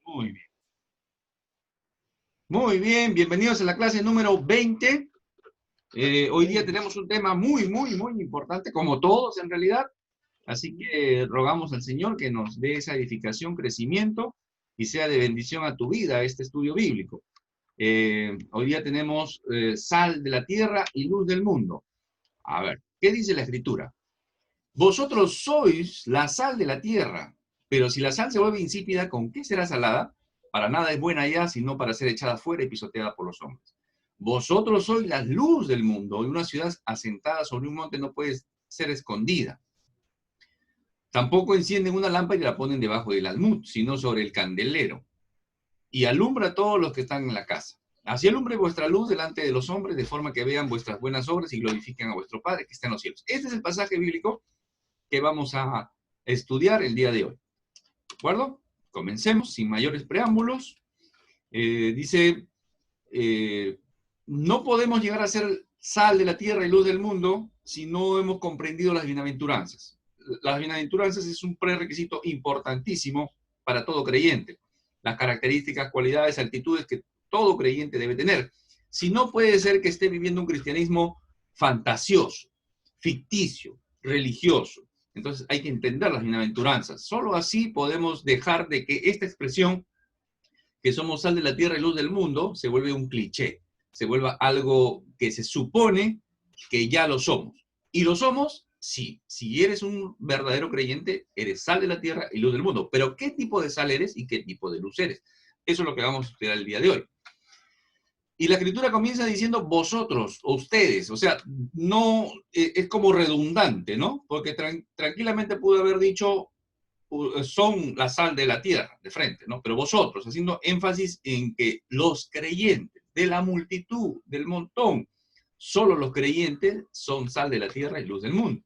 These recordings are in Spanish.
Muy bien. Muy bien, bienvenidos a la clase número 20. Hoy día tenemos un tema muy importante, como todos en realidad. Así que rogamos al Señor que nos dé esa edificación, crecimiento y sea de bendición a tu vida este estudio bíblico. Hoy día tenemos sal de la tierra y luz del mundo. A ver, ¿qué dice la Escritura? Vosotros sois la sal de la tierra, pero si la sal se vuelve insípida, ¿con qué será salada? Para nada es buena ya, sino para ser echada fuera y pisoteada por los hombres. Vosotros sois la luz del mundo, y una ciudad asentada sobre un monte no puede ser escondida. Tampoco encienden una lámpara y la ponen debajo del almud, sino sobre el candelero, y alumbra a todos los que están en la casa. Así alumbre vuestra luz delante de los hombres, de forma que vean vuestras buenas obras y glorifiquen a vuestro Padre que está en los cielos. Este es el pasaje bíblico que vamos a estudiar el día de hoy. ¿De acuerdo? Comencemos sin mayores preámbulos. Dice, no podemos llegar a ser sal de la tierra y luz del mundo si no hemos comprendido las bienaventuranzas. Las bienaventuranzas es un prerequisito importantísimo para todo creyente. Las características, cualidades, actitudes que todo creyente debe tener. Si no, puede ser que esté viviendo un cristianismo fantasioso, ficticio, religioso. Entonces hay que entender las bienaventuranzas. Solo así podemos dejar de que esta expresión, que somos sal de la tierra y luz del mundo, se vuelve un cliché, se vuelva algo que se supone que ya lo somos. ¿Y lo somos? Sí. Si eres un verdadero creyente, eres sal de la tierra y luz del mundo. Pero ¿qué tipo de sal eres y qué tipo de luz eres? Eso es lo que vamos a estudiar el día de hoy. Y la Escritura comienza diciendo vosotros, o ustedes, o sea, no, es como redundante, ¿no? Porque tranquilamente pudo haber dicho son la sal de la tierra, de frente, ¿no? Pero vosotros, haciendo énfasis en que los creyentes, de la multitud, del montón, solo los creyentes son sal de la tierra y luz del mundo.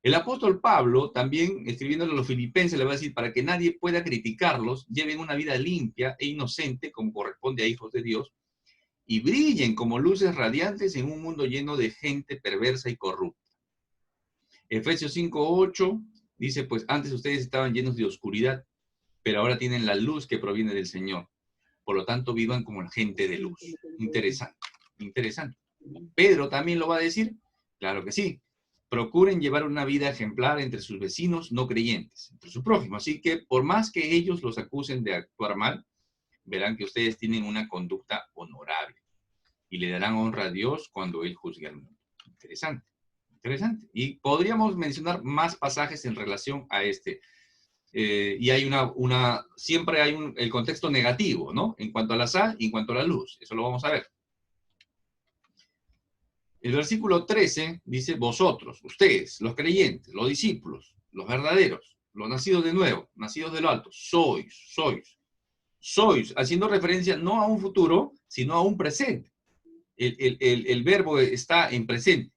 El apóstol Pablo, también escribiéndole a los filipenses, le va a decir, para que nadie pueda criticarlos, lleven una vida limpia e inocente, como corresponde a hijos de Dios, y brillen como luces radiantes en un mundo lleno de gente perversa y corrupta. Efesios 5:8 dice, pues antes ustedes estaban llenos de oscuridad, pero ahora tienen la luz que proviene del Señor. Por lo tanto, vivan como la gente de luz. Interesante, interesante. Pedro también lo va a decir, claro que sí. Procuren llevar una vida ejemplar entre sus vecinos no creyentes, entre su prójimo. Así que por más que ellos los acusen de actuar mal, verán que ustedes tienen una conducta honorable y le darán honra a Dios cuando Él juzgue al mundo. Interesante, interesante. Y podríamos mencionar más pasajes en relación a este. Y hay siempre hay el contexto negativo, ¿no? En cuanto a la sal y en cuanto a la luz. Eso lo vamos a ver. El versículo 13 dice, vosotros, ustedes, los creyentes, los discípulos, los verdaderos, los nacidos de nuevo, nacidos de lo alto, sois, haciendo referencia no a un futuro, sino a un presente. El verbo está en presente.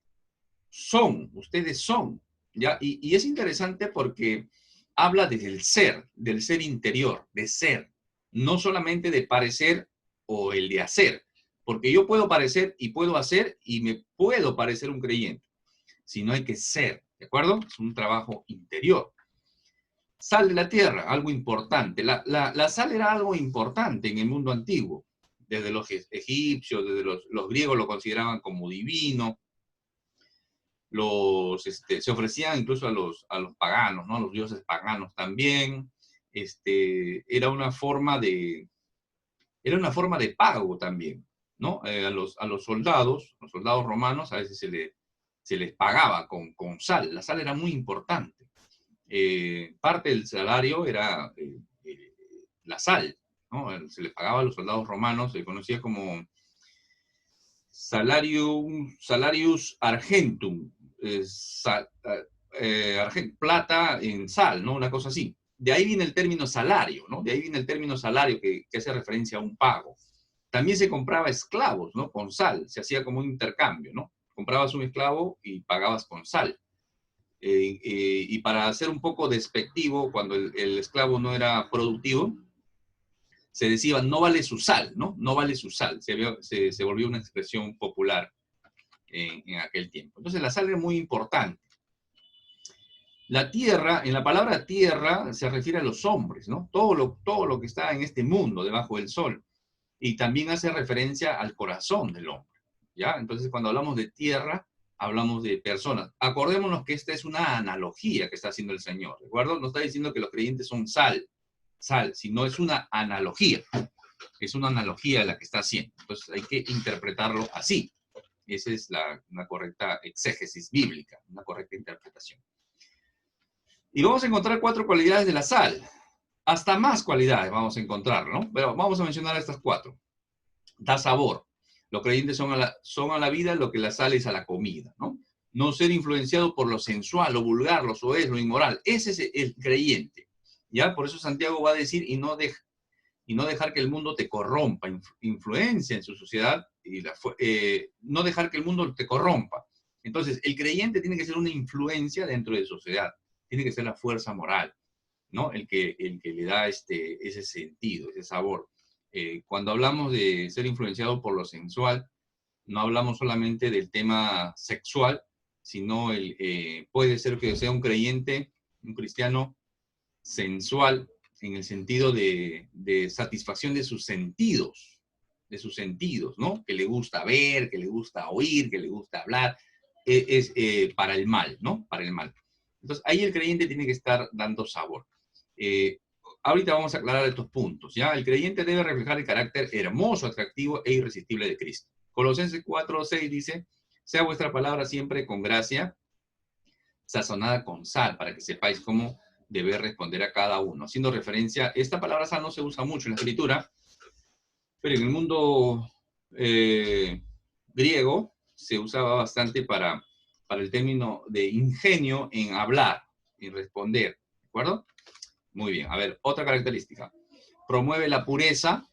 Ustedes son, ¿ya? Y es interesante porque habla del ser interior, de ser, no solamente de parecer o el de hacer, porque yo puedo parecer y puedo hacer y me puedo parecer un creyente, sino hay que ser, ¿de acuerdo? Es un trabajo interior. Sal de la tierra, algo importante. La sal era algo importante en el mundo antiguo. Desde los egipcios, desde los griegos lo consideraban como divino. Se ofrecían incluso a los paganos, ¿no? A los dioses paganos también. Era una forma de pago también, ¿no? A los soldados romanos a veces se les pagaba con sal. La sal era muy importante. Parte del salario era la sal, ¿no? Se les pagaba a los soldados romanos, se conocía como salarius argentum, plata en sal, ¿no? Una cosa así. De ahí viene el término salario, ¿no? De ahí viene el término salario que hace referencia a un pago. También se compraba esclavos, ¿no? Con sal, se hacía como un intercambio, ¿no? Comprabas un esclavo y pagabas con sal. Y para ser un poco despectivo, cuando el esclavo no era productivo, se decía, no vale su sal, ¿no? No vale su sal. Se volvió una expresión popular en aquel tiempo. Entonces la sal era muy importante. La tierra, en la palabra tierra se refiere a los hombres, ¿no? Todo lo que está en este mundo debajo del sol. Y también hace referencia al corazón del hombre, ¿ya? Entonces, cuando hablamos de tierra, hablamos de personas. Acordémonos que esta es una analogía que está haciendo el Señor, ¿de acuerdo? No está diciendo que los creyentes son sal, sino es una analogía. Es una analogía la que está haciendo. Entonces, hay que interpretarlo así. Esa es una correcta exégesis bíblica, una correcta interpretación. Y vamos a encontrar 4 cualidades de la sal. Hasta más cualidades vamos a encontrar, ¿no? Pero vamos a mencionar estas 4. Da sabor. Los creyentes son a la vida lo que la sal es a la comida, ¿no? No ser influenciado por lo sensual, lo vulgar, lo soez, lo inmoral. Ese es el creyente, ¿ya? Por eso Santiago va a decir, y no dejar que el mundo te corrompa, influencia en su sociedad, y no dejar que el mundo te corrompa. Entonces, el creyente tiene que ser una influencia dentro de su sociedad, tiene que ser la fuerza moral, ¿no? El que le da ese sentido, ese sabor. Cuando hablamos de ser influenciado por lo sensual, no hablamos solamente del tema sexual, sino puede ser que sea un creyente, un cristiano sensual, en el sentido de satisfacción de sus sentidos, ¿no? Que le gusta ver, que le gusta oír, que le gusta hablar, es para el mal, ¿no? Para el mal. Entonces, ahí el creyente tiene que estar dando sabor. Ahorita vamos a aclarar estos puntos, ¿ya? El creyente debe reflejar el carácter hermoso, atractivo e irresistible de Cristo. Colosenses 4:6 dice, sea vuestra palabra siempre con gracia, sazonada con sal, para que sepáis cómo debe responder a cada uno. Haciendo referencia, esta palabra sal no se usa mucho en la escritura, pero en el mundo griego se usaba bastante para el término de ingenio en hablar, en responder, ¿de acuerdo? Muy bien, a ver, otra característica. Promueve la pureza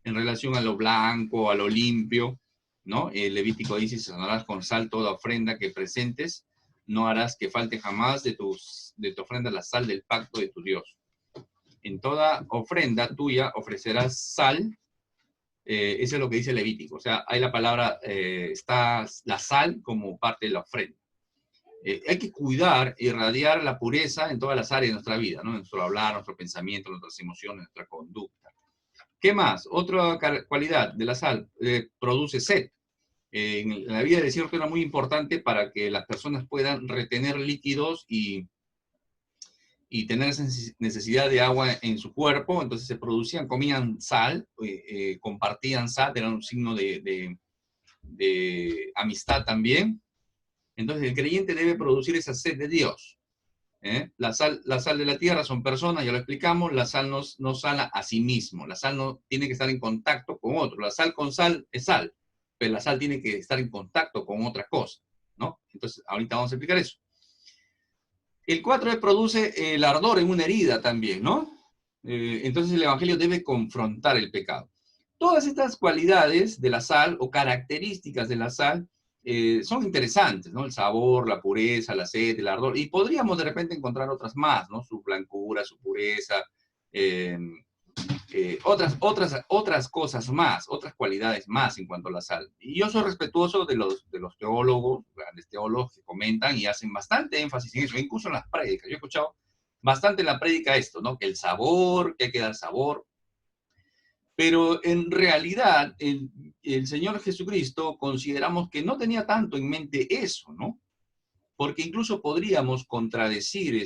en relación a lo blanco, a lo limpio, ¿no? El Levítico dice, sazonarás con sal toda ofrenda que presentes, no harás que falte jamás de tu ofrenda la sal del pacto de tu Dios. En toda ofrenda tuya ofrecerás sal, eso es lo que dice el Levítico, o sea, hay la palabra, está la sal como parte de la ofrenda. Hay que cuidar, irradiar la pureza en todas las áreas de nuestra vida, ¿no? En nuestro hablar, nuestro pensamiento, nuestras emociones, nuestra conducta. ¿Qué más? Otra cualidad de la sal, produce sed. En la vida del desierto era muy importante para que las personas puedan retener líquidos y tener esa necesidad de agua en su cuerpo. Entonces se producían, comían sal, compartían sal, era un signo de amistad también. Entonces el creyente debe producir esa sed de Dios. La sal de la tierra son personas, ya lo explicamos, la sal no sala a sí mismo, la sal no tiene que estar en contacto con otro, la sal con sal es sal, pero la sal tiene que estar en contacto con otra cosa, ¿no? Entonces ahorita vamos a explicar eso. El 4 produce el ardor en una herida también, ¿no? Entonces el Evangelio debe confrontar el pecado. Todas estas cualidades de la sal o características de la sal son interesantes, ¿no? El sabor, la pureza, la sed, el ardor. Y podríamos de repente encontrar otras más, ¿no? Su blancura, su pureza, otras cosas más, otras cualidades más en cuanto a la sal. Y yo soy respetuoso de los teólogos, grandes teólogos que comentan y hacen bastante énfasis en eso, incluso en las prédicas. Yo he escuchado bastante en la prédica esto, ¿no? Que el sabor, que hay que dar sabor. Pero en realidad, el Señor Jesucristo consideramos que no tenía tanto en mente eso, ¿no? Porque incluso podríamos contradecir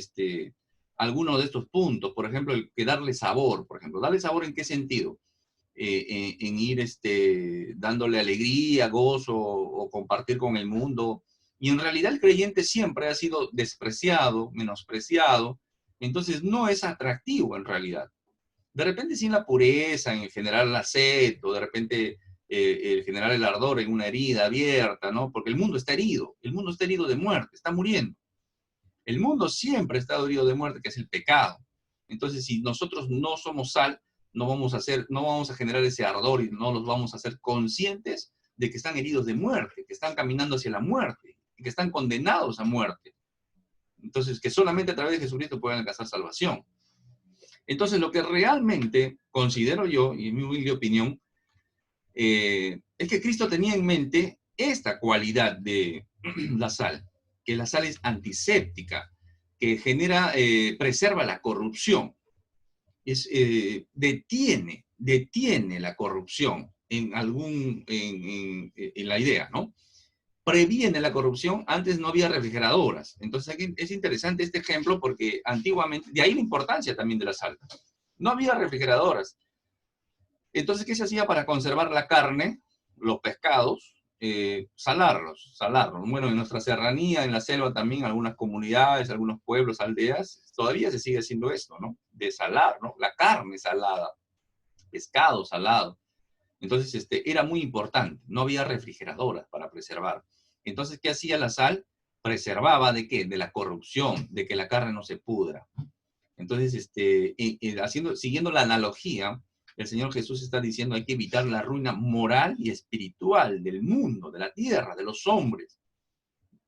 algunos de estos puntos. Por ejemplo, el que darle sabor, por ejemplo. ¿Darle sabor en qué sentido? En ir dándole alegría, gozo o compartir con el mundo. Y en realidad el creyente siempre ha sido despreciado, menospreciado. Entonces no es atractivo en realidad. De repente sin la pureza, en generar la sed, o de repente el generar el ardor en una herida abierta, ¿no? Porque el mundo está herido de muerte, está muriendo. El mundo siempre está herido de muerte, que es el pecado. Entonces, si nosotros no somos sal, no vamos a generar ese ardor y no los vamos a hacer conscientes de que están heridos de muerte, que están caminando hacia la muerte, y que están condenados a muerte. Entonces, que solamente a través de Jesucristo pueden alcanzar salvación. Entonces, lo que realmente considero yo, y en mi humilde opinión, es que Cristo tenía en mente esta cualidad de la sal, que la sal es antiséptica, que genera, preserva la corrupción. Detiene la corrupción en la idea, ¿no? Previene la corrupción. Antes no había refrigeradoras. Entonces aquí es interesante este ejemplo porque antiguamente, de ahí la importancia también de la sal. No había refrigeradoras. Entonces, ¿qué se hacía para conservar la carne, los pescados? Salarlos. Bueno, en nuestra serranía, en la selva también, algunas comunidades, algunos pueblos, aldeas, todavía se sigue haciendo esto, ¿no? De salar, ¿no? La carne salada, pescado salado. Entonces, era muy importante. No había refrigeradoras para preservar. Entonces, ¿qué hacía la sal? Preservaba ¿de qué? De la corrupción, de que la carne no se pudra. Entonces, siguiendo la analogía, el Señor Jesús está diciendo hay que evitar la ruina moral y espiritual del mundo, de la tierra, de los hombres.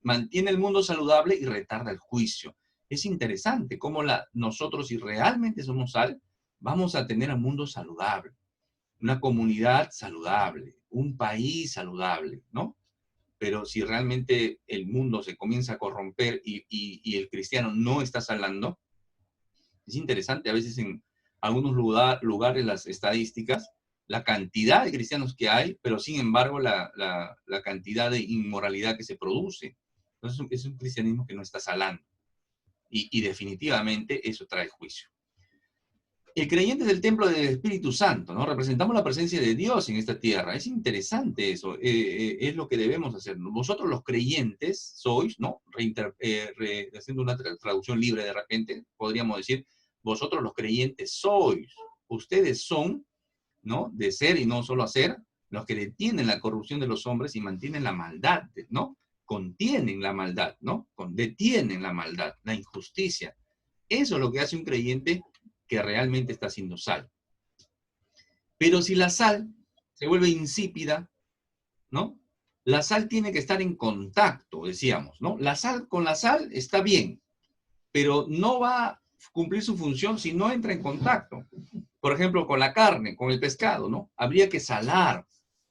Mantiene el mundo saludable y retarda el juicio. Es interesante cómo nosotros, si realmente somos sal, vamos a tener un mundo saludable, una comunidad saludable, un país saludable, ¿no? Pero si realmente el mundo se comienza a corromper y el cristiano no está salando, es interesante, a veces en algunos lugares las estadísticas, la cantidad de cristianos que hay, pero sin embargo la cantidad de inmoralidad que se produce. Entonces es un cristianismo que no está salando. Y definitivamente eso trae juicio. El creyente es el templo del Espíritu Santo, ¿no? Representamos la presencia de Dios en esta tierra. Es interesante eso, es lo que debemos hacer. Vosotros los creyentes sois, ¿no? Haciendo una traducción libre de repente, podríamos decir, vosotros los creyentes sois, ustedes son, ¿no? De ser y no solo hacer, los que detienen la corrupción de los hombres y mantienen la maldad, ¿no? Contienen la maldad, ¿no? Detienen la maldad, la injusticia. Eso es lo que hace un creyente que realmente está haciendo sal. Pero si la sal se vuelve insípida, ¿no? La sal tiene que estar en contacto, decíamos, ¿no? Con la sal está bien, pero no va a cumplir su función si no entra en contacto. Por ejemplo, con la carne, con el pescado, ¿no? Habría que salar.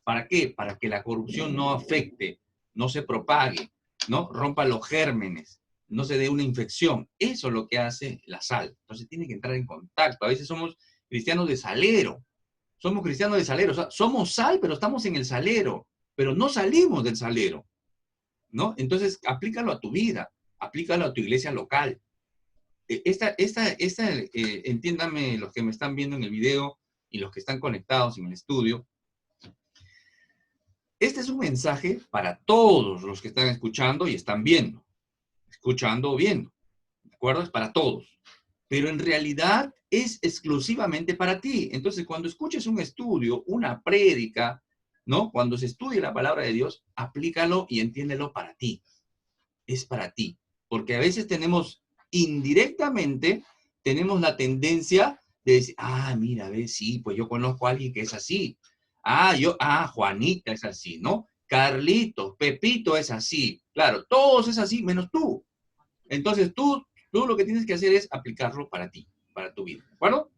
¿Para qué? Para que la corrupción no afecte, no se propague, ¿no? Rompa los gérmenes, no se dé una infección. Eso es lo que hace la sal. Entonces tiene que entrar en contacto. A veces somos cristianos de salero. Somos cristianos de salero. O sea, somos sal, pero estamos en el salero. Pero no salimos del salero, ¿no? Entonces, aplícalo a tu vida. Aplícalo a tu iglesia local. Entiéndanme los que me están viendo en el video y los que están conectados en el estudio. Este es un mensaje para todos los que están escuchando y están viendo. Escuchando o viendo. ¿De acuerdo? Es para todos. Pero en realidad es exclusivamente para ti. Entonces, cuando escuches un estudio, una prédica, ¿no? Cuando se estudie la palabra de Dios, aplícalo y entiéndelo para ti. Es para ti. Porque a veces indirectamente, tenemos la tendencia de decir, mira, ves, sí, pues yo conozco a alguien que es así. Juanita es así, ¿no? Carlitos, Pepito es así. Claro, todos es así, menos tú. Entonces tú lo que tienes que hacer es aplicarlo para ti, para tu vida, ¿de acuerdo?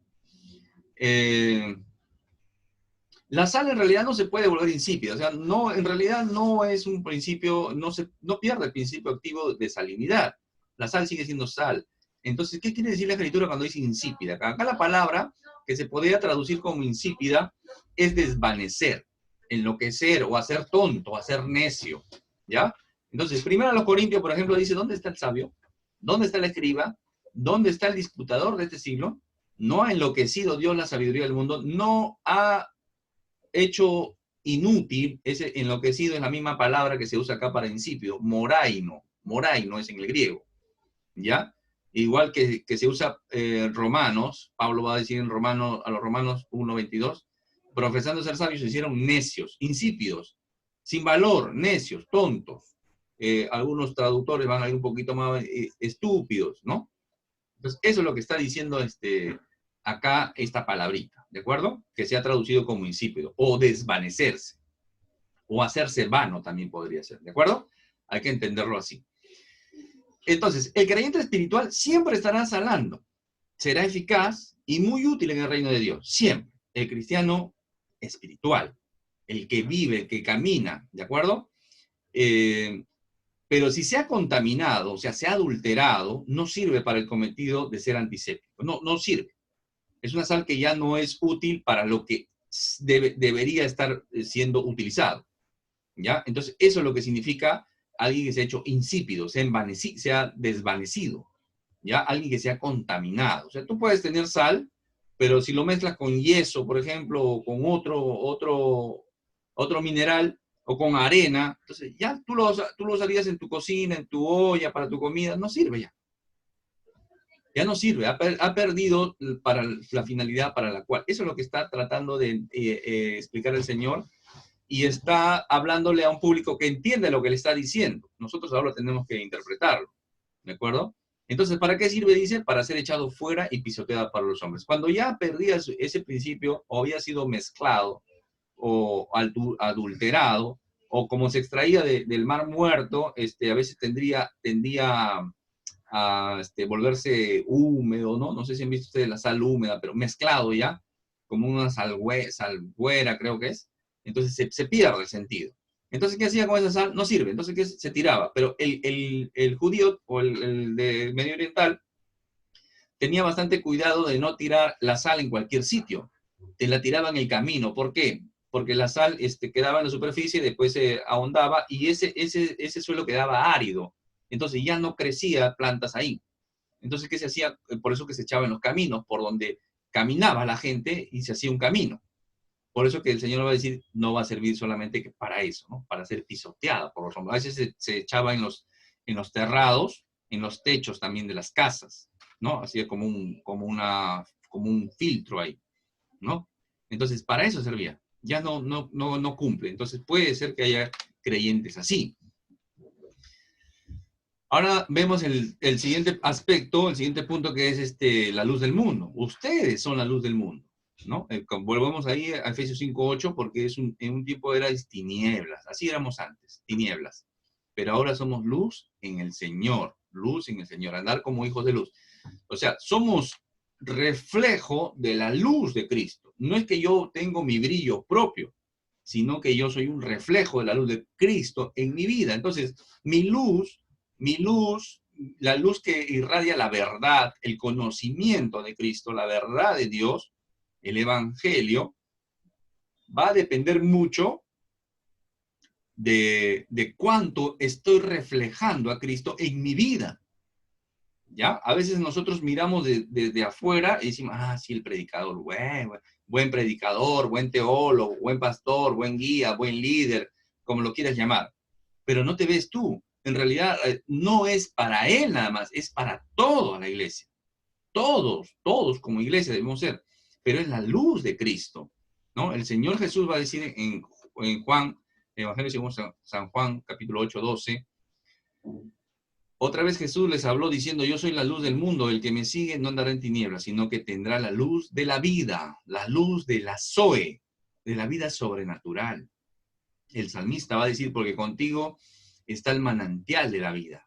La sal en realidad no se puede volver insípida, o sea, en realidad no es un principio, no pierde el principio activo de salinidad. La sal sigue siendo sal. Entonces, ¿qué quiere decir la escritura cuando dice insípida? Acá la palabra que se podría traducir como insípida es desvanecer, enloquecer, o hacer tonto, hacer necio, ¿ya? Entonces, primero a los Corintios, por ejemplo, dice, ¿dónde está el sabio? ¿Dónde está el escriba? ¿Dónde está el disputador de este siglo? No ha enloquecido Dios la sabiduría del mundo, no ha hecho inútil, ese enloquecido es la misma palabra que se usa acá para insípido, moraino es en el griego, ¿ya? Igual que se usa Romanos, Pablo va a decir a los Romanos 1:22, profesando ser sabios se hicieron necios, insípidos, sin valor, necios, tontos. Algunos traductores van a ir un poquito más estúpidos, ¿no? Entonces, eso es lo que está diciendo acá esta palabrita, ¿de acuerdo? Que se ha traducido como insípido, o desvanecerse, o hacerse vano también podría ser, ¿de acuerdo? Hay que entenderlo así. Entonces, el creyente espiritual siempre estará salando, será eficaz y muy útil en el reino de Dios, siempre. El cristiano espiritual, el que vive, el que camina, ¿de acuerdo? Pero si se ha contaminado, o sea, se ha adulterado, no sirve para el cometido de ser antiséptico. No, no sirve. Es una sal que ya no es útil para lo que debería estar siendo utilizado. ¿Ya? Entonces, eso es lo que significa alguien que se ha hecho insípido, se ha desvanecido. ¿Ya? Alguien que se ha contaminado. O sea, tú puedes tener sal, pero si lo mezclas con yeso, por ejemplo, o con otro mineral, o con arena, entonces ya tú lo usarías en tu cocina, en tu olla, para tu comida, no sirve ya. Ya no sirve, ha perdido para la finalidad para la cual. Eso es lo que está tratando de explicar el Señor, y está hablándole a un público que entiende lo que le está diciendo. Nosotros ahora tenemos que interpretarlo, ¿de acuerdo? Entonces, ¿para qué sirve? Dice, para ser echado fuera y pisoteado para los hombres. Cuando ya perdía ese principio, o había sido mezclado, o adulterado, o como se extraía del mar muerto, a veces tendía a volverse húmedo, ¿no? No sé si han visto ustedes la sal húmeda, pero mezclado ya, como una salguera, creo que es. Entonces se pierde el sentido. Entonces, ¿qué hacía con esa sal? No sirve. Entonces, ¿qué? Se tiraba. Pero el judío o el de Medio Oriental tenía bastante cuidado de no tirar la sal en cualquier sitio. Te la tiraba en el camino. ¿Por qué? Porque la sal quedaba en la superficie, después se ahondaba y ese suelo quedaba árido. Entonces ya no crecía plantas ahí. Entonces, ¿qué se hacía? Por eso que se echaba en los caminos, por donde caminaba la gente y se hacía un camino. Por eso que el Señor va a decir, no va a servir solamente para eso, ¿no? Para ser pisoteada por los hombres. A veces se echaba en los terrados, en los techos también de las casas, ¿no? Hacía como un filtro ahí, ¿no? Entonces, para eso servía. Ya no cumple. Entonces, puede ser que haya creyentes así. Ahora vemos el siguiente aspecto, el siguiente punto, que es la luz del mundo. Ustedes son la luz del mundo, ¿no? Volvemos ahí a Efesios 5:8, porque en un tiempo erais tinieblas. Así éramos antes, tinieblas. Pero ahora somos luz en el Señor, andar como hijos de luz. O sea, somos reflejo de la luz de Cristo. No es que yo tengo mi brillo propio, sino que yo soy un reflejo de la luz de Cristo en mi vida. Entonces, mi luz, la luz que irradia la verdad, el conocimiento de Cristo, la verdad de Dios, el Evangelio, va a depender mucho de cuánto estoy reflejando a Cristo en mi vida. ¿Ya? A veces nosotros miramos desde afuera y decimos, sí, el predicador, buen predicador, buen teólogo, buen pastor, buen guía, buen líder, como lo quieras llamar. Pero no te ves tú. En realidad, no es para él nada más, es para toda la iglesia. Todos como iglesia debemos ser. Pero es la luz de Cristo, ¿no? El Señor Jesús va a decir en Juan, Evangelio según San Juan, capítulo 8:12, otra vez Jesús les habló diciendo, yo soy la luz del mundo, el que me sigue no andará en tinieblas, sino que tendrá la luz de la vida, la luz de la Zoe, de la vida sobrenatural. El salmista va a decir, porque contigo está el manantial de la vida.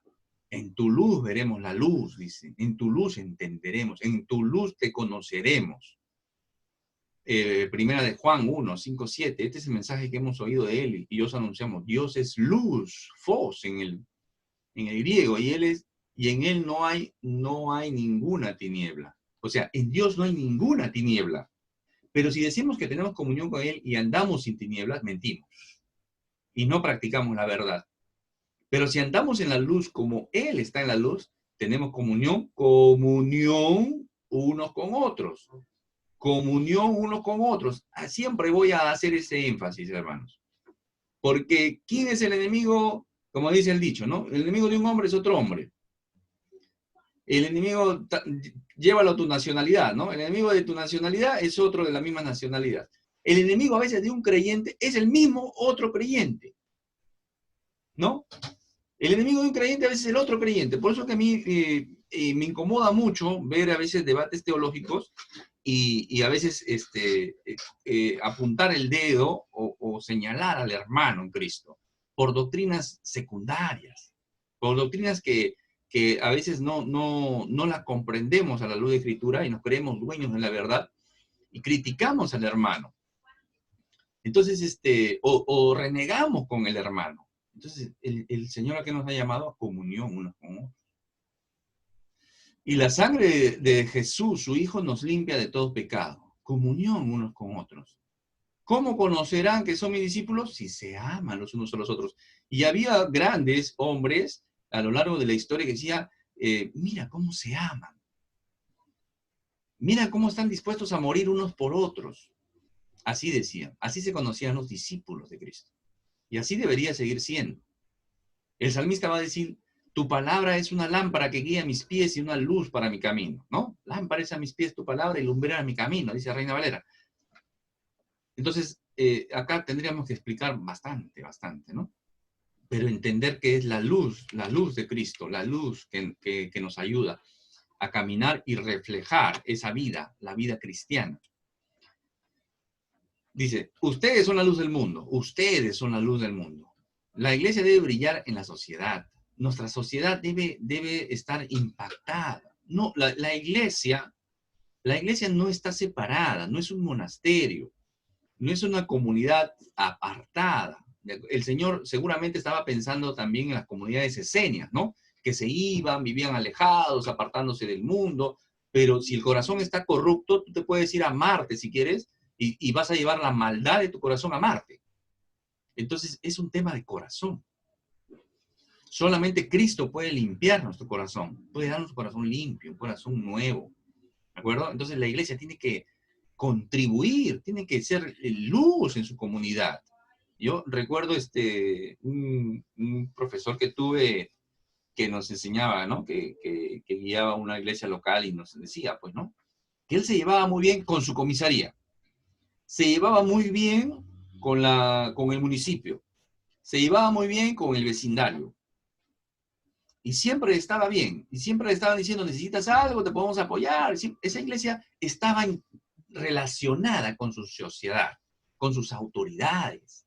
En tu luz veremos la luz, dice. En tu luz entenderemos, en tu luz te conoceremos. Primera de Juan 1:5-7. Este es el mensaje que hemos oído de él y os anunciamos. Dios es luz, fos en el griego, y en él no hay ninguna tiniebla. O sea, en Dios no hay ninguna tiniebla. Pero si decimos que tenemos comunión con él y andamos sin tinieblas, mentimos. Y no practicamos la verdad. Pero si andamos en la luz como él está en la luz, tenemos comunión unos con otros. Comunión unos con otros. Siempre voy a hacer ese énfasis, hermanos. Porque ¿quién es el enemigo? Como dice el dicho, ¿no? El enemigo de un hombre es otro hombre. El enemigo, llévalo a tu nacionalidad, ¿no? El enemigo de tu nacionalidad es otro de la misma nacionalidad. El enemigo a veces de un creyente es el mismo otro creyente, ¿no? El enemigo de un creyente a veces es el otro creyente. Por eso que a mí me incomoda mucho ver a veces debates teológicos y a veces apuntar el dedo o señalar al hermano en Cristo por doctrinas secundarias, por doctrinas que a veces no la comprendemos a la luz de Escritura y nos creemos dueños de la verdad y criticamos al hermano. Entonces, o renegamos con el hermano. Entonces, el Señor a qué nos ha llamado a comunión unos con otros. Y la sangre de Jesús, su Hijo, nos limpia de todo pecado. Comunión unos con otros. ¿Cómo conocerán que son mis discípulos? Si se aman los unos a los otros. Y había grandes hombres a lo largo de la historia que decían, mira cómo se aman. Mira cómo están dispuestos a morir unos por otros. Así decían, así se conocían los discípulos de Cristo. Y así debería seguir siendo. El salmista va a decir, tu palabra es una lámpara que guía mis pies y una luz para mi camino, ¿no? Lámpara es a mis pies tu palabra y lumbrera mi camino, dice Reina Valera. Entonces, acá tendríamos que explicar bastante, ¿no? Pero entender que es la luz de Cristo, la luz que nos ayuda a caminar y reflejar esa vida, la vida cristiana. Dice, ustedes son la luz del mundo, ustedes son la luz del mundo. La iglesia debe brillar en la sociedad. Nuestra sociedad debe estar impactada. No, la iglesia no está separada, no es un monasterio, no es una comunidad apartada. El Señor seguramente estaba pensando también en las comunidades esenias, ¿no? Que se iban, vivían alejados, apartándose del mundo, pero si el corazón está corrupto, tú te puedes ir a Marte si quieres, y vas a llevar la maldad de tu corazón a Marte. Entonces, es un tema de corazón. Solamente Cristo puede limpiar nuestro corazón, puede darnos un corazón limpio, un corazón nuevo, ¿de acuerdo? Entonces, la iglesia tiene que contribuir, tiene que ser luz en su comunidad. Yo recuerdo un profesor que tuve que nos enseñaba, ¿no? Que guiaba una iglesia local y nos decía, pues, ¿no? Que él se llevaba muy bien con su comisaría, se llevaba muy bien con el municipio, se llevaba muy bien con el vecindario. Y siempre estaba bien, y siempre le estaban diciendo, necesitas algo, te podemos apoyar. Esa iglesia estaba relacionada con su sociedad, con sus autoridades.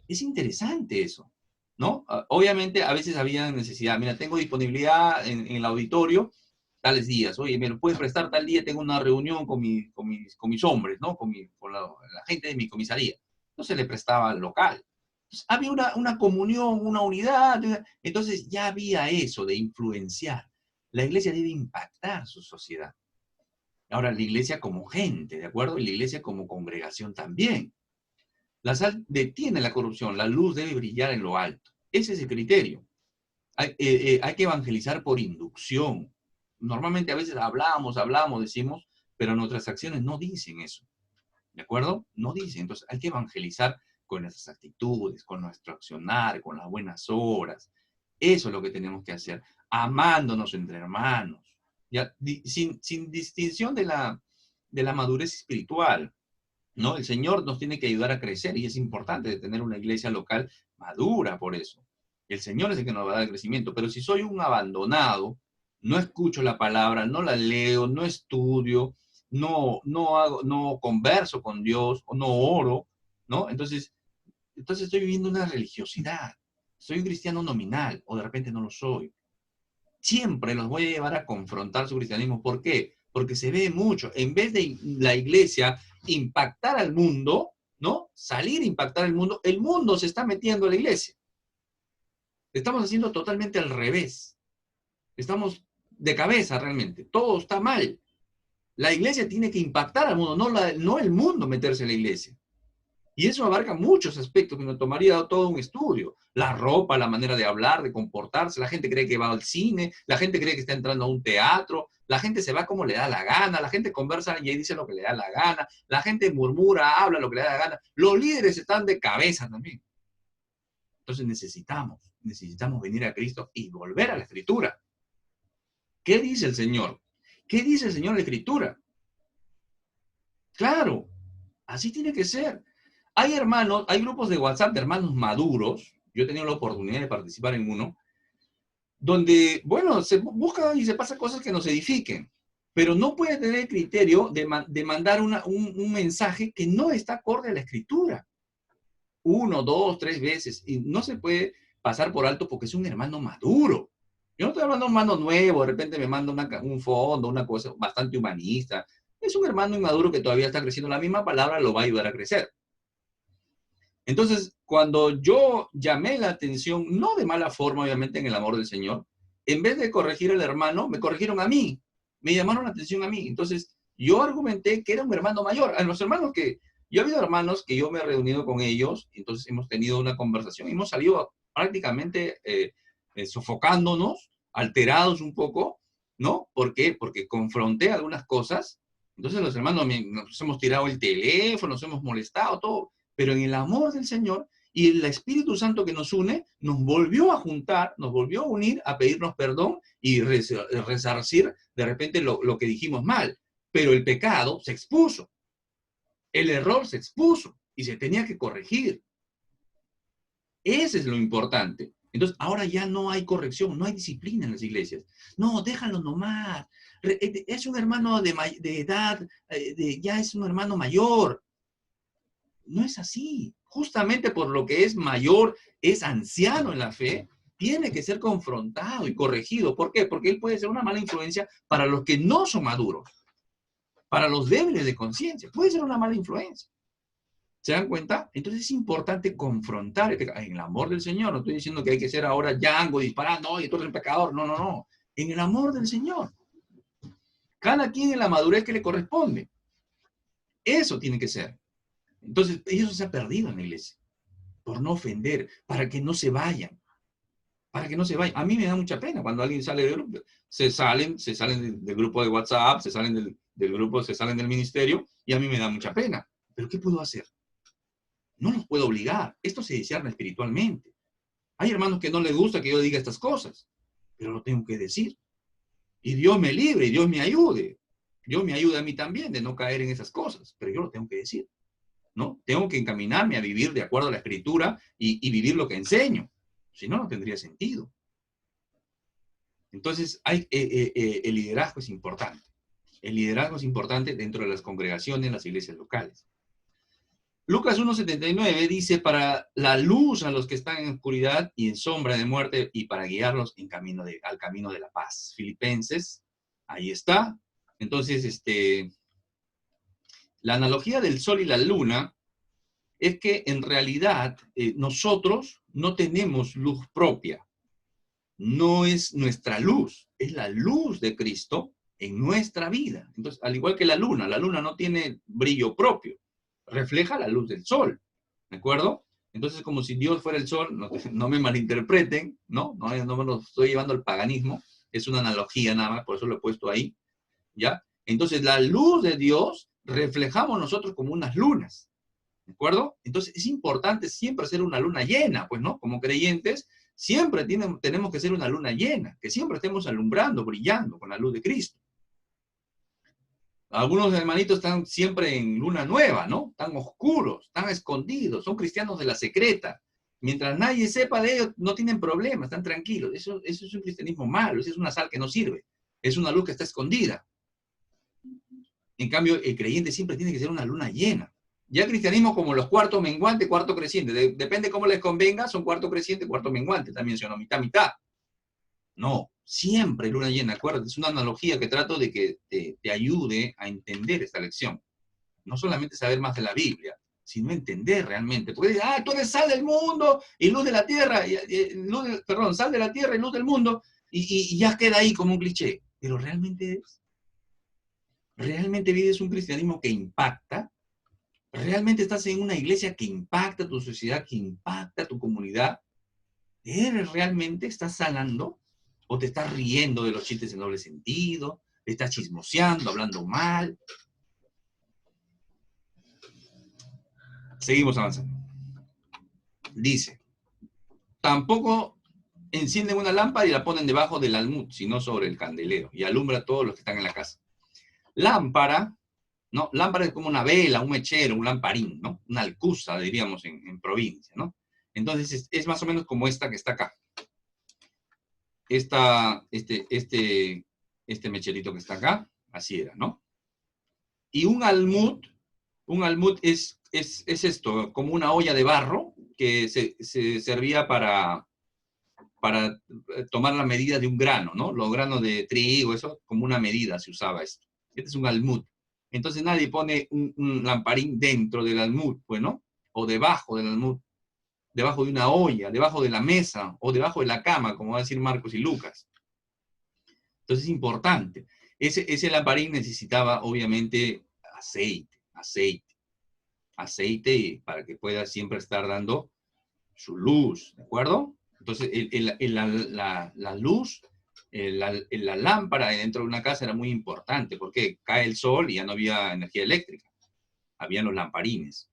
Es interesante eso, ¿no? Obviamente a veces había necesidad. Mira, tengo disponibilidad en el auditorio tales días. Oye, ¿me lo puedes prestar tal día? Tengo una reunión con mis hombres, ¿no? Con la gente de mi comisaría. No se le prestaba al local. Entonces, había una comunión, una unidad. Entonces ya había eso de influenciar. La iglesia debe impactar su sociedad. Ahora, la iglesia como gente, ¿de acuerdo? Y la iglesia como congregación también. La sal detiene la corrupción, la luz debe brillar en lo alto. Ese es el criterio. Hay que evangelizar por inducción. Normalmente a veces hablamos, decimos, pero nuestras acciones no dicen eso. ¿De acuerdo? No dicen. Entonces hay que evangelizar con nuestras actitudes, con nuestro accionar, con las buenas obras. Eso es lo que tenemos que hacer, amándonos entre hermanos, ¿ya? Sin distinción de la madurez espiritual, ¿no? El Señor nos tiene que ayudar a crecer y es importante tener una iglesia local madura por eso. El Señor es el que nos va a dar el crecimiento, pero si soy un abandonado, no escucho la palabra, no la leo, no estudio, no converso con Dios, o no oro, ¿no? Entonces estoy viviendo una religiosidad. Soy un cristiano nominal, o de repente no lo soy. Siempre los voy a llevar a confrontar su cristianismo. ¿Por qué? Porque se ve mucho. En vez de la iglesia impactar al mundo, ¿no? Salir a impactar al mundo se está metiendo a la iglesia. Estamos haciendo totalmente al revés. Estamos de cabeza realmente. Todo está mal. La iglesia tiene que impactar al mundo, no el mundo meterse en la iglesia. Y eso abarca muchos aspectos que nos tomaría todo un estudio. La ropa, la manera de hablar, de comportarse. La gente cree que va al cine, la gente cree que está entrando a un teatro, la gente se va como le da la gana, la gente conversa y dice lo que le da la gana, la gente murmura, habla lo que le da la gana. Los líderes están de cabeza también. Entonces necesitamos venir a Cristo y volver a la Escritura. ¿Qué dice el Señor? ¿Qué dice el Señor en la Escritura? Claro, así tiene que ser. Hay grupos de WhatsApp de hermanos maduros, yo he tenido la oportunidad de participar en uno, donde, bueno, se buscan y se pasan cosas que nos edifiquen, pero no puede tener el criterio de mandar un mensaje que no está acorde a la Escritura. 1, 2, 3 veces, y no se puede pasar por alto porque es un hermano maduro. Yo no estoy hablando de un hermano nuevo, de repente me manda un fondo, una cosa bastante humanista. Es un hermano inmaduro que todavía está creciendo. La misma palabra lo va a ayudar a crecer. Entonces, cuando yo llamé la atención, no de mala forma, obviamente, en el amor del Señor, en vez de corregir al hermano, me corrigieron a mí, me llamaron la atención a mí. Entonces, yo argumenté que era un hermano mayor. A los hermanos que, yo he habido hermanos que yo me he reunido con ellos, entonces hemos tenido una conversación, hemos salido prácticamente sofocándonos, alterados un poco, ¿no? ¿Por qué? Porque confronté algunas cosas. Entonces los hermanos nos hemos tirado el teléfono, nos hemos molestado, todo, pero en el amor del Señor y el Espíritu Santo que nos une, nos volvió a juntar, nos volvió a unir, a pedirnos perdón y resarcir de repente lo que dijimos mal. Pero el pecado se expuso, el error se expuso y se tenía que corregir. Ese es lo importante. Entonces, ahora ya no hay corrección, no hay disciplina en las iglesias. No, déjalo nomás. Es un hermano de edad, ya es un hermano mayor. No es así. Justamente por lo que es mayor, es anciano en la fe, tiene que ser confrontado y corregido. ¿Por qué? Porque él puede ser una mala influencia para los que no son maduros, para los débiles de conciencia. Puede ser una mala influencia. ¿Se dan cuenta? Entonces es importante confrontar en el amor del Señor. No estoy diciendo que hay que ser ahora Django disparando, y tú eres un pecador. No, no, no. En el amor del Señor. Cada quien en la madurez que le corresponde. Eso tiene que ser. Entonces, eso se ha perdido en la iglesia. Por no ofender, para que no se vayan. Para que no se vayan. A mí me da mucha pena cuando alguien sale del grupo. Se salen del grupo de WhatsApp, se salen del grupo, se salen del ministerio, y a mí me da mucha pena. ¿Pero qué puedo hacer? No los puedo obligar. Esto se discierne espiritualmente. Hay hermanos que no les gusta que yo diga estas cosas, pero lo tengo que decir. Y Dios me libre, y Dios me ayude. Dios me ayude a mí también de no caer en esas cosas, pero yo lo tengo que decir, ¿no? Tengo que encaminarme a vivir de acuerdo a la Escritura y vivir lo que enseño. Si no, no tendría sentido. Entonces, el liderazgo es importante. El liderazgo es importante dentro de las congregaciones, las iglesias locales. Lucas 1:79 dice, para la luz a los que están en oscuridad y en sombra de muerte, y para guiarlos al camino de la paz. Filipenses, ahí está. Entonces, la analogía del sol y la luna es que en realidad nosotros no tenemos luz propia. No es nuestra luz, es la luz de Cristo en nuestra vida. Entonces, al igual que la luna no tiene brillo propio, refleja la luz del sol, ¿de acuerdo? Entonces, como si Dios fuera el sol, no me malinterpreten, ¿no? No me lo estoy llevando al paganismo, es una analogía nada más, por eso lo he puesto ahí, ¿ya? Entonces, la luz de Dios reflejamos nosotros como unas lunas, ¿de acuerdo? Entonces, es importante siempre ser una luna llena, pues, ¿no? Como creyentes, siempre tenemos que ser una luna llena, que siempre estemos alumbrando, brillando con la luz de Cristo. Algunos hermanitos están siempre en luna nueva, ¿no? Están oscuros, están escondidos, son cristianos de la secreta. Mientras nadie sepa de ellos, no tienen problemas, están tranquilos. Eso es un cristianismo malo, eso es una sal que no sirve. Es una luz que está escondida. En cambio, el creyente siempre tiene que ser una luna llena. Ya el cristianismo como los cuartos menguantes, cuarto creciente. Depende cómo les convenga, son cuarto creciente, cuarto menguante. También son mitad, mitad. No, siempre luna llena, acuérdate, es una analogía que trato de que te ayude a entender esta lección. No solamente saber más de la Biblia, sino entender realmente. Porque tú eres sal del mundo y luz de la tierra, sal de la tierra y luz del mundo, y ya queda ahí como un cliché. Pero realmente vives un cristianismo que impacta, realmente estás en una iglesia que impacta tu sociedad, que impacta tu comunidad. ¿Estás sanando? ¿O te estás riendo de los chistes en doble sentido? ¿Te estás chismoseando, hablando mal? Seguimos avanzando. Dice, tampoco encienden una lámpara y la ponen debajo del almud, sino sobre el candelero, y alumbra a todos los que están en la casa. Lámpara, ¿no? Lámpara es como una vela, un mechero, un lamparín, ¿no? Una alcuza, diríamos en provincia, ¿no? Entonces es más o menos como esta que está acá. Este mecherito que está acá, así era, ¿no? Y un almud es esto, como una olla de barro que se servía para tomar la medida de un grano, ¿no? Los granos de trigo, eso, como una medida se usaba esto. Este es un almud. Entonces nadie pone un lamparín dentro del almud, pues, ¿no? o debajo del almud, debajo de una olla, debajo de la mesa, o debajo de la cama, como va a decir Marcos y Lucas. Entonces es importante. Ese lamparín necesitaba, obviamente, aceite para que pueda siempre estar dando su luz, ¿de acuerdo? Entonces, la luz, la lámpara dentro de una casa era muy importante, porque cae el sol y ya no había energía eléctrica, habían los lamparines.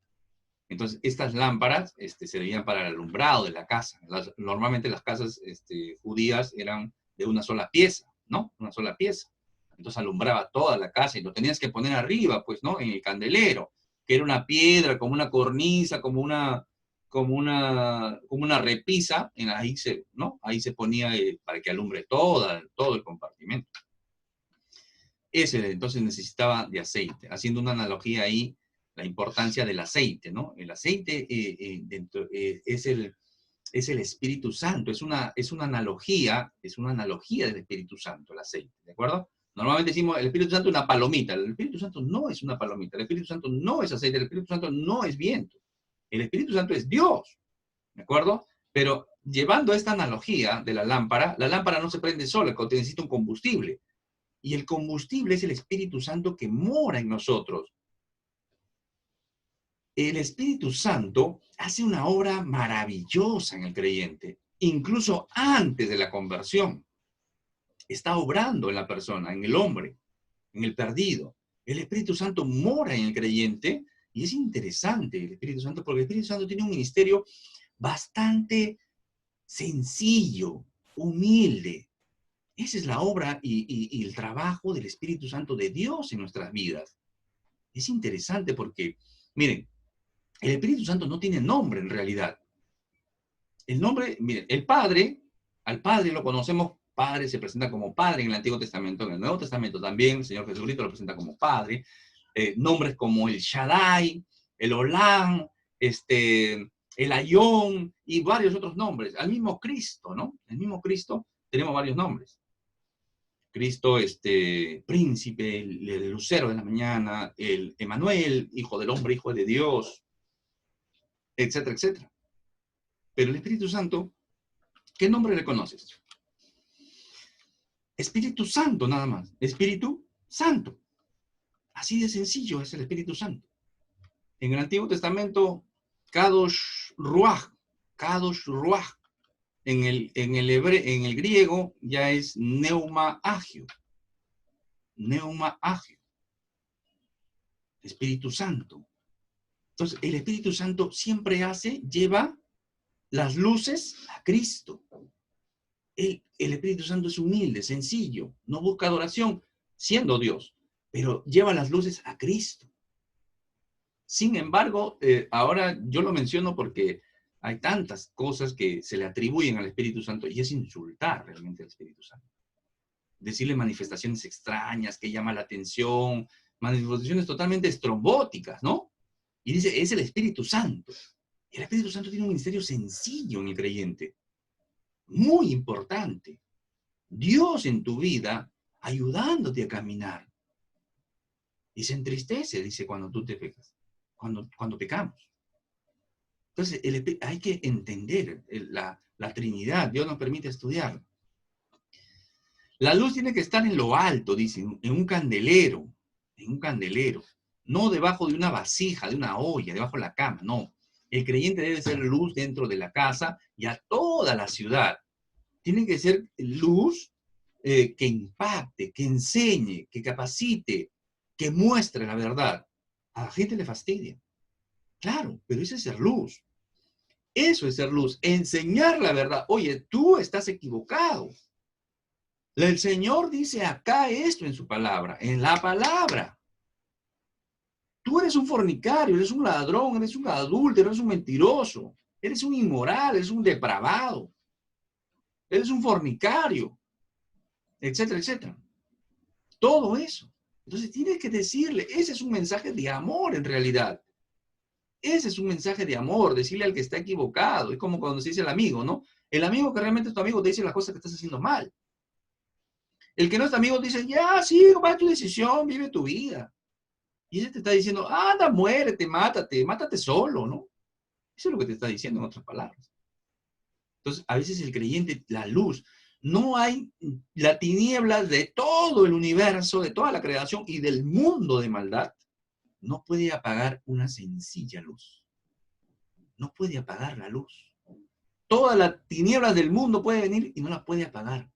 Entonces, estas lámparas servían para el alumbrado de la casa. Normalmente las casas judías eran de una sola pieza, ¿no? Una sola pieza. Entonces alumbraba toda la casa y lo tenías que poner arriba, pues, ¿no? En el candelero, que era una piedra, como una cornisa, como una repisa, ¿no? Ahí se ponía para que alumbre todo el compartimento. Entonces necesitaba de aceite, haciendo una analogía ahí, la importancia del aceite, ¿no? El aceite es el Espíritu Santo, es una analogía del Espíritu Santo, el aceite, ¿de acuerdo? Normalmente decimos, el Espíritu Santo es una palomita. El Espíritu Santo no es una palomita, el Espíritu Santo no es aceite, el Espíritu Santo no es viento. El Espíritu Santo es Dios, ¿de acuerdo? Pero llevando esta analogía de la lámpara no se prende sola, necesita un combustible. Y el combustible es el Espíritu Santo que mora en nosotros. El Espíritu Santo hace una obra maravillosa en el creyente, incluso antes de la conversión. Está obrando en la persona, en el hombre, en el perdido. El Espíritu Santo mora en el creyente y es interesante el Espíritu Santo porque el Espíritu Santo tiene un ministerio bastante sencillo, humilde. Esa es la obra y el trabajo del Espíritu Santo de Dios en nuestras vidas. Es interesante porque, miren, el Espíritu Santo no tiene nombre en realidad. El nombre, miren, el Padre, al Padre lo conocemos, Padre se presenta como Padre en el Antiguo Testamento, en el Nuevo Testamento también, el Señor Jesucristo lo presenta como Padre. Nombres como el Shaddai, el Olam, el Ayón y varios otros nombres. Al mismo Cristo, ¿no? El mismo Cristo tenemos varios nombres. Cristo, príncipe, el lucero de la mañana, el Emanuel, hijo del hombre, hijo de Dios, etcétera, etcétera. Pero el Espíritu Santo, ¿qué nombre le conoces? Espíritu Santo, nada más. Espíritu Santo. Así de sencillo es el Espíritu Santo. En el Antiguo Testamento, Kadosh Ruach. En el griego ya es Neuma Agio. Espíritu Santo. Entonces, el Espíritu Santo siempre lleva las luces a Cristo. El Espíritu Santo es humilde, sencillo, no busca adoración, siendo Dios, pero lleva las luces a Cristo. Sin embargo, ahora yo lo menciono porque hay tantas cosas que se le atribuyen al Espíritu Santo y es insultar realmente al Espíritu Santo. Decirle manifestaciones extrañas que llaman la atención, manifestaciones totalmente estrombóticas, ¿no? Y dice, es el Espíritu Santo. El Espíritu Santo tiene un ministerio sencillo en el creyente, muy importante. Dios en tu vida ayudándote a caminar. Y se entristece, dice, cuando tú te pecas, cuando pecamos. Entonces, hay que entender la Trinidad. Dios nos permite estudiar. La luz tiene que estar en lo alto, dice, en un candelero, no debajo de una vasija, de una olla, debajo de la cama, no. El creyente debe ser luz dentro de la casa y a toda la ciudad. Tiene que ser luz que impacte, que enseñe, que capacite, que muestre la verdad. A la gente le fastidia. Claro, pero eso es ser luz. Eso es ser luz. Enseñar la verdad. Oye, tú estás equivocado. El Señor dice acá esto en su palabra, en la palabra. Tú eres un fornicario, eres un ladrón, eres un adúltero, eres un mentiroso, eres un inmoral, eres un depravado, eres un fornicario, etcétera, etcétera. Todo eso. Entonces tienes que decirle, ese es un mensaje de amor en realidad. Ese es un mensaje de amor, decirle al que está equivocado. Es como cuando se dice el amigo, ¿no? El amigo que realmente es tu amigo te dice las cosas que estás haciendo mal. El que no es tu amigo dice, ya, sí, va tu decisión, vive tu vida. Y ese te está diciendo, anda, muérete, mátate solo, ¿no? Eso es lo que te está diciendo en otras palabras. Entonces, a veces el creyente, la luz, no hay la tiniebla de todo el universo, de toda la creación y del mundo de maldad, no puede apagar una sencilla luz. No puede apagar la luz. Todas las tinieblas del mundo puede venir y no la puede apagar.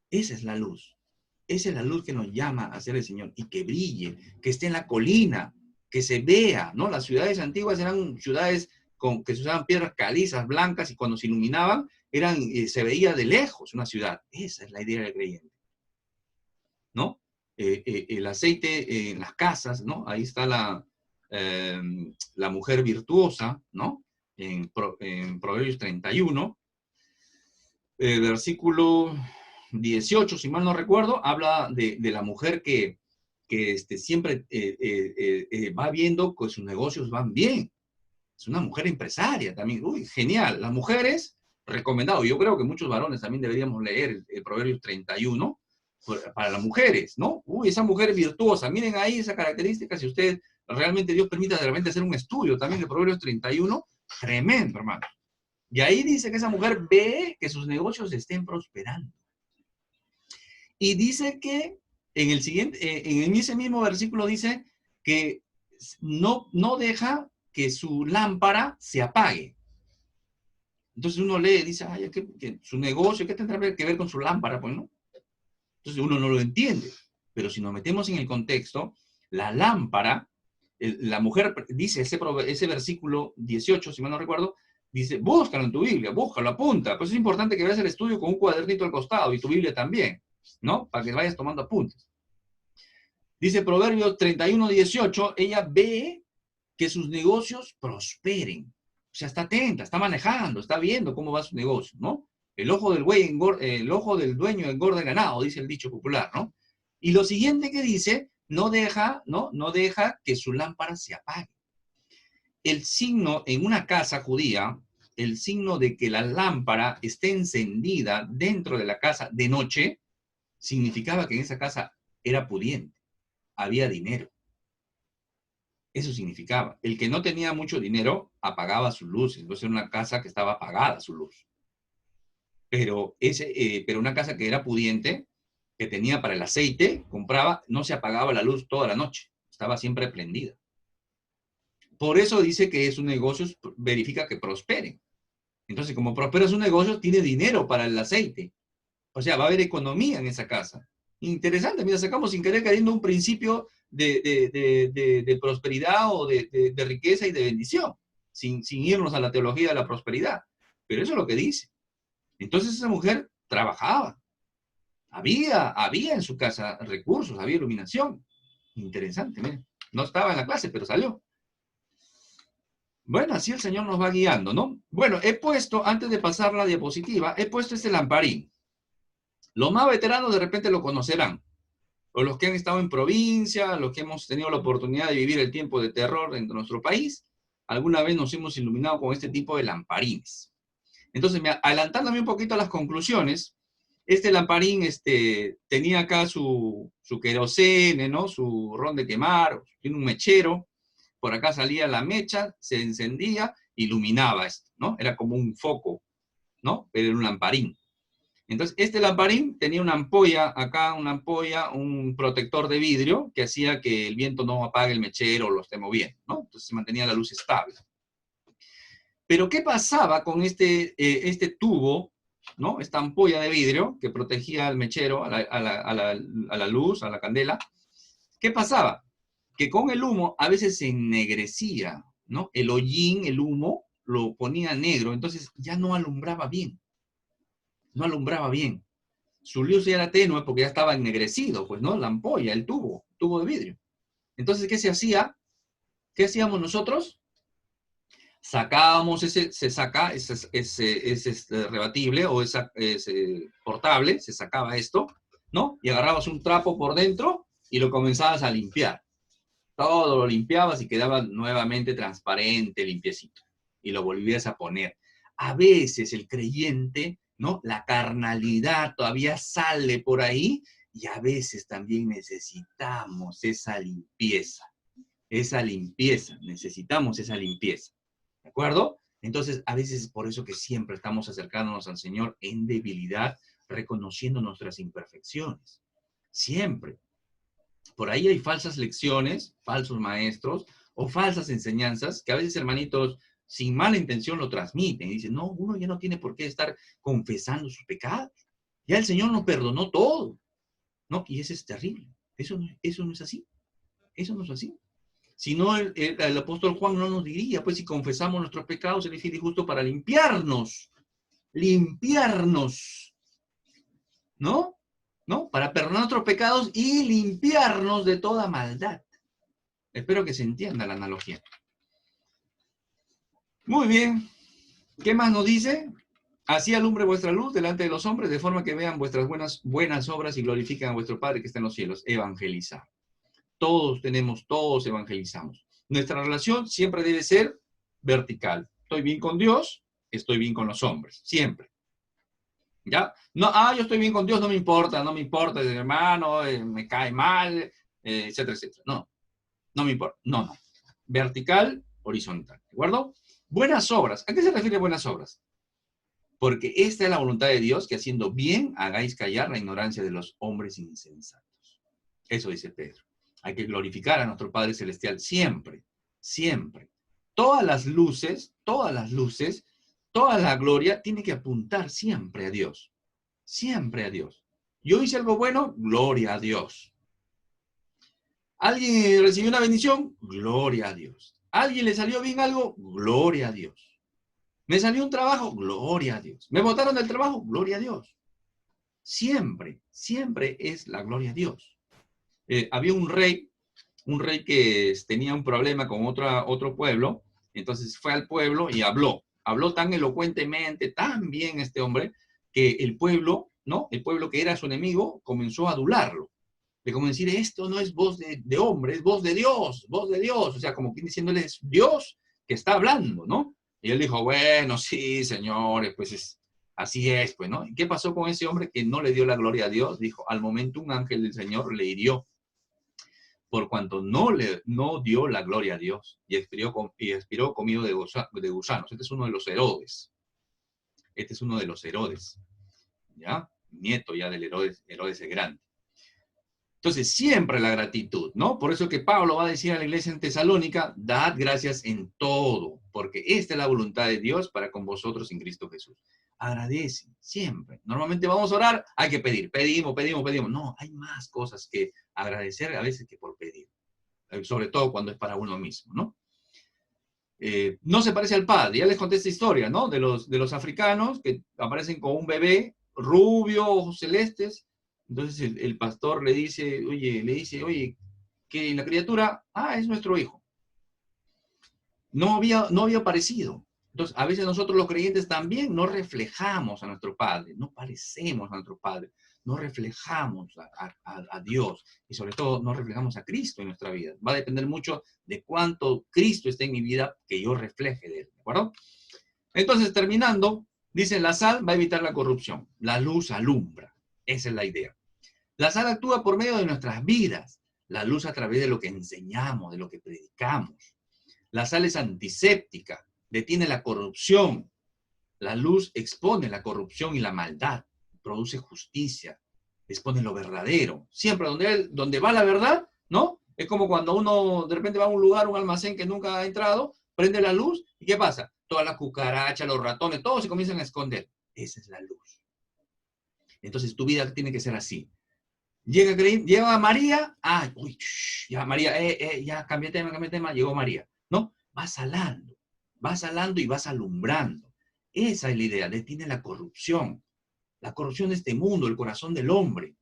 Esa es la luz. Esa es la luz que nos llama a ser el Señor y que brille, que esté en la colina, que se vea, ¿no? Las ciudades antiguas eran ciudades que se usaban piedras calizas, blancas, y cuando se iluminaban, se veía de lejos una ciudad. Esa es la idea del creyente, ¿no? El aceite en las casas, ¿no? Ahí está la mujer virtuosa, ¿no? En Proverbios 31, versículo 18, si mal no recuerdo, habla de la mujer que siempre va viendo que sus negocios van bien. Es una mujer empresaria también. Uy, genial. Las mujeres, recomendado. Yo creo que muchos varones también deberíamos leer el Proverbios 31 para las mujeres, ¿no? Uy, esa mujer virtuosa. Miren ahí esa característica. Si usted realmente, Dios permita de repente hacer un estudio también de Proverbios 31, tremendo, hermano. Y ahí dice que esa mujer ve que sus negocios estén prosperando. Y dice que en ese mismo versículo dice que no deja que su lámpara se apague. Entonces uno lee y dice, ay, que su negocio, ¿qué tendrá que ver con su lámpara? Pues no. Entonces uno no lo entiende. Pero si nos metemos en el contexto, la lámpara, la mujer dice ese versículo 18, si mal no recuerdo, dice, búscalo en tu Biblia, búscalo, apunta. Pues es importante que veas el estudio con un cuadernito al costado y tu Biblia también, ¿no? Para que vayas tomando apuntes. Dice Proverbios 31, 18, ella ve que sus negocios prosperen. O sea, está atenta, está manejando, está viendo cómo va su negocio, ¿no? El ojo del dueño engorda el ganado, dice el dicho popular, ¿no? Y lo siguiente que dice, no deja que su lámpara se apague. El signo en una casa judía, el signo de que la lámpara esté encendida dentro de la casa de noche, significaba que en esa casa era pudiente, había dinero. Eso significaba. El que no tenía mucho dinero apagaba sus luces. Entonces era una casa que estaba apagada su luz. Pero una casa que era pudiente, que tenía para el aceite, compraba, no se apagaba la luz toda la noche. Estaba siempre prendida. Por eso dice que sus negocios verifica que prosperen. Entonces, como prospera su negocio, tiene dinero para el aceite. O sea, va a haber economía en esa casa. Interesante, mira, sacamos sin querer cayendo un principio de prosperidad o de riqueza y de bendición, sin irnos a la teología de la prosperidad. Pero eso es lo que dice. Entonces esa mujer trabajaba. Había en su casa recursos, había iluminación. Interesante, mira. No estaba en la clase, pero salió. Bueno, así el Señor nos va guiando, ¿no? Bueno, he puesto, antes de pasar la diapositiva, he puesto este lamparín. Los más veteranos de repente lo conocerán. O los que han estado en provincia, los que hemos tenido la oportunidad de vivir el tiempo de terror en nuestro país, alguna vez nos hemos iluminado con este tipo de lamparines. Entonces, adelantándome un poquito a las conclusiones, este lamparín tenía acá su querosene, ¿no? Su ron de quemar, tiene un mechero, por acá salía la mecha, se encendía, iluminaba esto, ¿no? Era como un foco, ¿no? Pero era un lamparín. Entonces, este lamparín tenía una ampolla, acá una ampolla, un protector de vidrio que hacía que el viento no apague el mechero o lo esté moviendo, ¿no? Entonces se mantenía la luz estable. Pero, ¿qué pasaba con este tubo, ¿no? Esta ampolla de vidrio que protegía al mechero, a la luz, a la candela? ¿Qué pasaba? Que con el humo a veces se ennegrecía, ¿no? El hollín, el humo, lo ponía negro, entonces ya no alumbraba bien. No alumbraba bien. Su luz ya era tenue porque ya estaba ennegrecido, pues, ¿no? La ampolla, el tubo de vidrio. Entonces, ¿qué se hacía? ¿Qué hacíamos nosotros? Sacábamos ese rebatible o ese portable, se sacaba esto, ¿no? Y agarrabas un trapo por dentro y lo comenzabas a limpiar. Todo lo limpiabas y quedaba nuevamente transparente, limpiecito. Y lo volvías a poner. A veces el creyente, ¿no? La carnalidad todavía sale por ahí y a veces también necesitamos esa limpieza. Necesitamos esa limpieza. ¿De acuerdo? Entonces, a veces es por eso que siempre estamos acercándonos al Señor en debilidad, reconociendo nuestras imperfecciones. Siempre. Por ahí hay falsas lecciones, falsos maestros o falsas enseñanzas que a veces, hermanitos, sin mala intención lo transmiten. Y dicen, no, uno ya no tiene por qué estar confesando sus pecados. Ya el Señor nos perdonó todo. ¿No? Y eso es terrible. Eso no es así. Eso no es así. Si no, el apóstol Juan no nos diría, pues si confesamos nuestros pecados, Él es fiel y justo para limpiarnos. Limpiarnos. ¿No? ¿No? Para perdonar nuestros pecados y limpiarnos de toda maldad. Espero que se entienda la analogía. Muy bien. ¿Qué más nos dice? Así alumbre vuestra luz delante de los hombres, de forma que vean vuestras buenas obras y glorifiquen a vuestro Padre que está en los cielos. Evangelizar. Todos evangelizamos. Nuestra relación siempre debe ser vertical. Estoy bien con Dios, estoy bien con los hombres. Siempre. ¿Ya? No, yo estoy bien con Dios, no me importa, hermano, me cae mal, etcétera, etcétera. No, no me importa. No. Vertical, horizontal. ¿De acuerdo? Buenas obras. ¿A qué se refiere buenas obras? Porque esta es la voluntad de Dios, que haciendo bien hagáis callar la ignorancia de los hombres insensatos. Eso dice Pedro. Hay que glorificar a nuestro Padre Celestial siempre, siempre. Todas las luces, toda la gloria tiene que apuntar siempre a Dios. Siempre a Dios. Yo hice algo bueno, gloria a Dios. ¿Alguien recibió una bendición? Gloria a Dios. ¿Alguien le salió bien algo? Gloria a Dios. ¿Me salió un trabajo? Gloria a Dios. ¿Me botaron del trabajo? Gloria a Dios. Siempre, siempre es la gloria a Dios. Había un rey que tenía un problema con otro pueblo, entonces fue al pueblo y habló tan elocuentemente, tan bien este hombre, que el pueblo, ¿no? El pueblo que era su enemigo, comenzó a adularlo. De como decir, esto no es voz de hombre, es voz de Dios, o sea, como quien diciéndole, es Dios que está hablando, ¿no? Y él dijo, bueno, sí, señores, pues así es, pues, ¿no? ¿Y qué pasó con ese hombre que no le dio la gloria a Dios? Dijo, al momento un ángel del Señor le hirió por cuanto no dio la gloria a Dios y expiró comido de gusanos. Este es uno de los Herodes. ¿Ya? Nieto ya del Herodes el Grande. Entonces, siempre la gratitud, ¿no? Por eso que Pablo va a decir a la iglesia en Tesalónica, dad gracias en todo, porque esta es la voluntad de Dios para con vosotros en Cristo Jesús. Agradece, siempre. Normalmente vamos a orar, hay que pedir, pedimos. No, hay más cosas que agradecer a veces que por pedir, sobre todo cuando es para uno mismo, ¿no? No se parece al padre, ya les conté esta historia, ¿no? De los africanos que aparecen con un bebé rubio, ojos celestes. Entonces el pastor le dice, oye, que la criatura, es nuestro hijo. No había aparecido. Entonces, a veces nosotros los creyentes también no reflejamos a nuestro Padre, no parecemos a nuestro Padre, no reflejamos a Dios y sobre todo no reflejamos a Cristo en nuestra vida. Va a depender mucho de cuánto Cristo esté en mi vida que yo refleje de Él, ¿de acuerdo? Entonces, terminando, dice, la sal va a evitar la corrupción, la luz alumbra, esa es la idea. La sal actúa por medio de nuestras vidas, la luz a través de lo que enseñamos, de lo que predicamos. La sal es antiséptica, detiene la corrupción. La luz expone la corrupción y la maldad, produce justicia, expone lo verdadero. Siempre donde va la verdad, ¿no? Es como cuando uno de repente va a un lugar, un almacén que nunca ha entrado, prende la luz y ¿qué pasa? Todas las cucarachas, los ratones, todos se comienzan a esconder. Esa es la luz. Entonces tu vida tiene que ser así. Llega María, ya María, ya cambié tema, llegó María, ¿no? Vas salando y vas alumbrando. Esa es la idea, detiene la corrupción de este mundo, el corazón del hombre.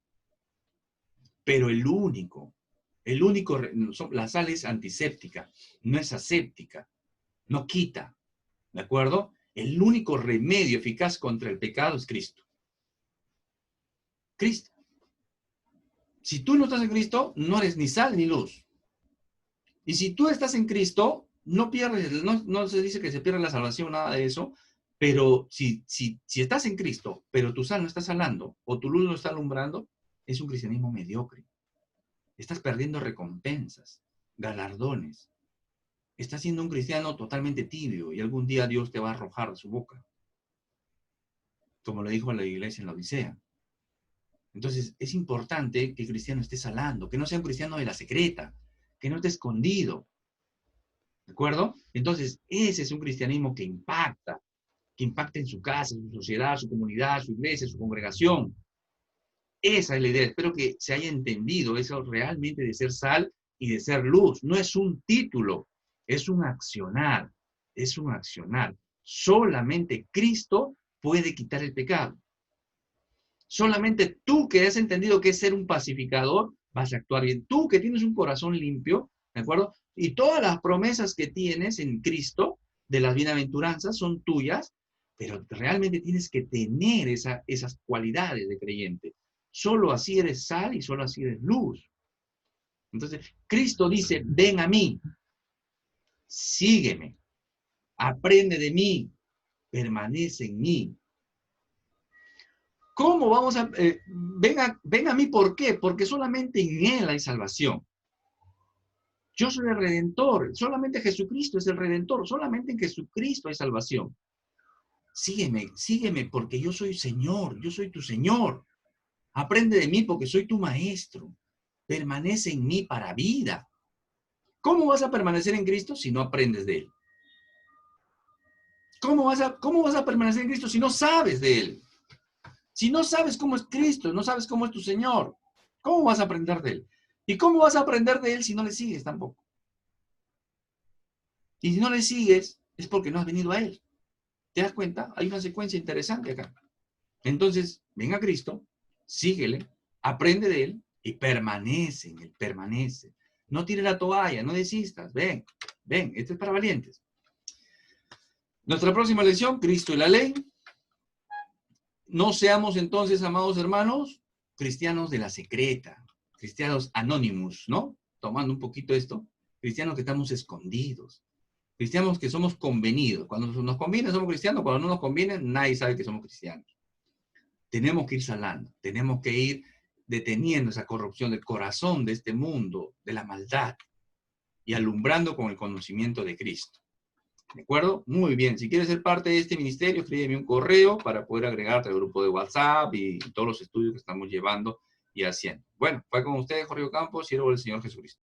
Pero la sal es antiséptica, no es aséptica, no quita, ¿de acuerdo? El único remedio eficaz contra el pecado es Cristo. Cristo. Si tú no estás en Cristo, no eres ni sal ni luz. Y si tú estás en Cristo, no pierdes, no se dice que se pierde la salvación, nada de eso, pero si estás en Cristo, pero tu sal no está salando, o tu luz no está alumbrando, es un cristianismo mediocre. Estás perdiendo recompensas, galardones. estás siendo un cristiano totalmente tibio y algún día Dios te va a arrojar de su boca, como le dijo a la iglesia en la Odisea. Entonces, es importante que el cristiano esté salando, que no sea un cristiano de la secreta, que no esté escondido, ¿de acuerdo? Entonces, ese es un cristianismo que impacta en su casa, en su sociedad, su comunidad, su iglesia, su congregación. Esa es la idea. Espero que se haya entendido eso realmente de ser sal y de ser luz. No es un título, es un accionar, es un accionar. Solamente Cristo puede quitar el pecado. Solamente tú que has entendido que es ser un pacificador, vas a actuar bien. Tú que tienes un corazón limpio, ¿de acuerdo? Y todas las promesas que tienes en Cristo de las bienaventuranzas son tuyas, pero realmente tienes que tener esas cualidades de creyente. Solo así eres sal y solo así eres luz. Entonces, Cristo dice, ven a mí, sígueme, aprende de mí, permanece en mí. ¿Cómo vamos a... ven a mí, ¿por qué? Porque solamente en Él hay salvación. Yo soy el Redentor, solamente Jesucristo es el Redentor, solamente en Jesucristo hay salvación. Sígueme, sígueme, porque yo soy Señor, yo soy tu Señor. Aprende de mí porque soy tu Maestro. Permanece en mí para vida. ¿Cómo vas a permanecer en Cristo si no aprendes de Él? ¿Cómo vas a permanecer en Cristo si no sabes de Él? Si no sabes cómo es Cristo, no sabes cómo es tu Señor, ¿cómo vas a aprender de Él? ¿Y cómo vas a aprender de Él si no le sigues tampoco? Y si no le sigues, es porque no has venido a Él. ¿Te das cuenta? Hay una secuencia interesante acá. Entonces, ven a Cristo, síguele, aprende de Él y permanece en Él, permanece. No tires la toalla, no desistas. Ven, ven, esto es para valientes. Nuestra próxima lección, Cristo y la ley. No seamos entonces, amados hermanos, cristianos de la secreta, cristianos anónimos, ¿no? Tomando un poquito esto, cristianos que estamos escondidos, cristianos que somos convenidos. Cuando nos conviene somos cristianos, cuando no nos conviene nadie sabe que somos cristianos. Tenemos que ir salando, tenemos que ir deteniendo esa corrupción del corazón de este mundo, de la maldad, y alumbrando con el conocimiento de Cristo. ¿De acuerdo? Muy bien. Si quieres ser parte de este ministerio, escríbeme un correo para poder agregarte al grupo de WhatsApp y todos los estudios que estamos llevando y haciendo. Bueno, fue con ustedes Jorge Campos, siervo del Señor Jesucristo.